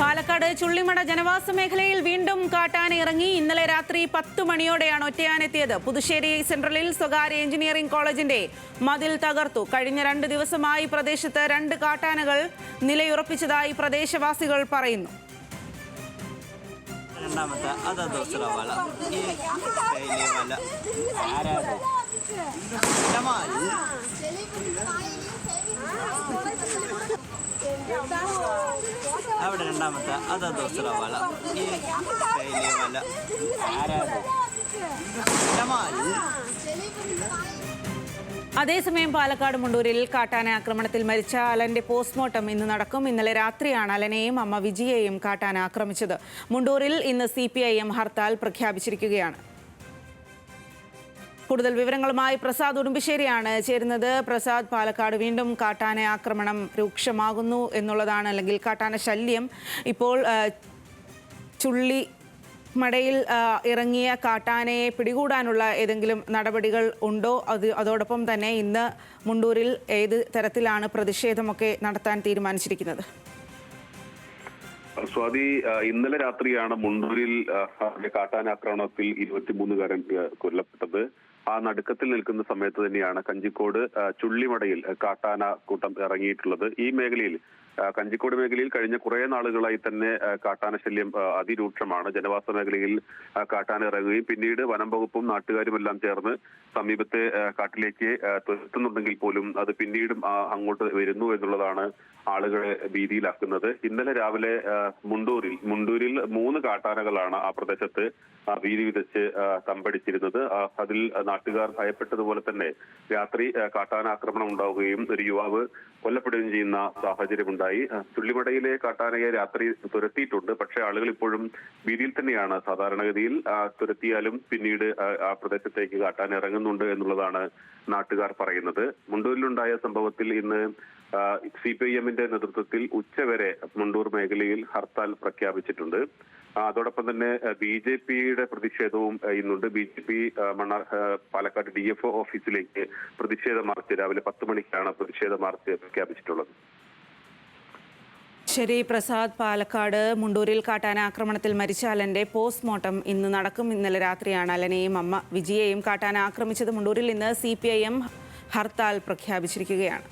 പാലക്കാട് ചുള്ളിമട ജനവാസ മേഖലയിൽ വീണ്ടും കാട്ടാന ഇറങ്ങി. ഇന്നലെ രാത്രി 10 മണിയോടെയാണ് ഒറ്റയാനെത്തിയത്. പുതുശ്ശേരി സെൻട്രലിൽ സ്വകാര്യ എഞ്ചിനീയറിംഗ് കോളേജിന്റെ മതിൽ തകർത്തു. കഴിഞ്ഞ 2 ദിവസമായി പ്രദേശത്ത് 2 കാട്ടാനകൾ നിലയുറപ്പിച്ചതായി പ്രദേശവാസികൾ പറയുന്നു. അവിടെ രണ്ടാമത്തെ അതാ ദോസറ വല ഈ വല അതേസമയം പാലക്കാട് മുണ്ടൂരിൽ കാട്ടാന ആക്രമണത്തിൽ മരിച്ച അലന്റെ പോസ്റ്റ്മോർട്ടം ഇന്ന് നടക്കും. ഇന്നലെ രാത്രിയാണ് അലനെയും അമ്മ വിജിയെയും കാട്ടാന ആക്രമിച്ചത്. മുണ്ടൂരിൽ ഇന്ന് CPIM ഹർത്താൽ പ്രഖ്യാപിച്ചിരിക്കുകയാണ്. കൂടുതൽ വിവരങ്ങളുമായി പ്രസാദ് ഉടുമ്പശ്ശേരിയാണ് ചേരുന്നത്. പ്രസാദ്, പാലക്കാട് വീണ്ടും കാട്ടാന ആക്രമണം രൂക്ഷമാകുന്നു എന്നുള്ളതാണ്, അല്ലെങ്കിൽ കാട്ടാന ശല്യം. ഇപ്പോൾ ചുള്ളിമടയിൽ ഇറങ്ങിയ കാട്ടാനയെ പിടികൂടാനുള്ള ഏതെങ്കിലും നടപടികൾ ഉണ്ടോ? അതോടൊപ്പം തന്നെ ഇന്ന് മുണ്ടൂരിൽ ഏത് തരത്തിലാണ് പ്രതിഷേധമൊക്കെ നടത്താൻ തീരുമാനിച്ചിരിക്കുന്നത്? സ്വാതി, ഇന്നലെ രാത്രിയാണ് മുണ്ടൂരിൽ കാട്ടാനാക്രമണത്തിൽ 23കാരൻ കൊല്ലപ്പെട്ടത്. ആ നടുക്കത്തിൽ നിൽക്കുന്ന സമയത്ത് തന്നെയാണ് കഞ്ചിക്കോട് ചുള്ളിമടയിൽ കാട്ടാന കൂട്ടം ഇറങ്ങിയിട്ടുള്ളത്. ഈ മേഖലയിൽ കഞ്ചിക്കോട് മേഖലയിൽ കഴിഞ്ഞ കുറെ നാളുകളായി തന്നെ കാട്ടാന ശല്യം അതിരൂക്ഷമാണ്. ജനവാസ മേഖലയിൽ കാട്ടാന ഇറങ്ങുകയും പിന്നീട് വനം വകുപ്പും നാട്ടുകാരും എല്ലാം ചേർന്ന് സമീപത്തെ കാട്ടിലേക്ക് തുരത്തുന്നുണ്ടെങ്കിൽ പോലും അത് പിന്നീടും അങ്ങോട്ട് വരുന്നു എന്നുള്ളതാണ് ആളുകളെ ഭീതിയിലാക്കുന്നത്. ഇന്നലെ രാവിലെ മുണ്ടൂരിൽ 3 കാട്ടാനകളാണ് ആ പ്രദേശത്ത് ഭീതി വിതച്ച് തമ്പടിച്ചിരുന്നത്. അതിൽ നാട്ടുകാർ ഭയപ്പെട്ടതുപോലെ തന്നെ രാത്രി കാട്ടാന ആക്രമണം ഉണ്ടാവുകയും ഒരു യുവാവ് കൊല്ലപ്പെടുകയും ചെയ്യുന്ന സാഹചര്യമുണ്ടായി. ചുള്ളിമടയിലെ കാട്ടാനയെ രാത്രി തുരത്തിയിട്ടുണ്ട്. പക്ഷേ ആളുകൾ ഇപ്പോഴും ഭീതിയിൽ തന്നെയാണ്. സാധാരണഗതിയിൽ തുരത്തിയാലും പിന്നീട് ആ പ്രദേശത്തേക്ക് കാട്ടാന ഇറങ്ങുന്നുണ്ട് എന്നുള്ളതാണ് നാട്ടുകാർ പറയുന്നത്. മുണ്ടൂരിലുണ്ടായ സംഭവത്തിൽ ഇന്ന് CPIMന്റെ നേതൃത്വത്തിൽ ഉച്ചവരെ മുണ്ടൂർ മേഖലയിൽ ഹർത്താൽ പ്രഖ്യാപിച്ചിട്ടുണ്ട്. അതോടൊപ്പം തന്നെ BJPയുടെ പ്രതിഷേധവും ഇന്നുണ്ട്. BJP പാലക്കാട് DFO ഓഫീസിലേക്ക് പ്രതിഷേധ മാർച്ച് രാവിലെ 10 മണിക്കാണ് പ്രതിഷേധ മാർച്ച് പ്രഖ്യാപിച്ചിട്ടുള്ളത്. ശരി പ്രസാദ്, പാലക്കാട് മുണ്ടൂരിൽ കാട്ടാന ആക്രമണത്തിൽ മരിച്ച അലന്റെ പോസ്റ്റ്മോർട്ടം ഇന്ന് നടക്കും. ഇന്നലെ രാത്രിയാണ് അലനെയും അമ്മ വിജിയെയും കാട്ടാന ആക്രമിച്ചത്. മുണ്ടൂരിൽ ഇന്ന് CPIM ഹർത്താൽ പ്രഖ്യാപിച്ചിരിക്കുകയാണ്.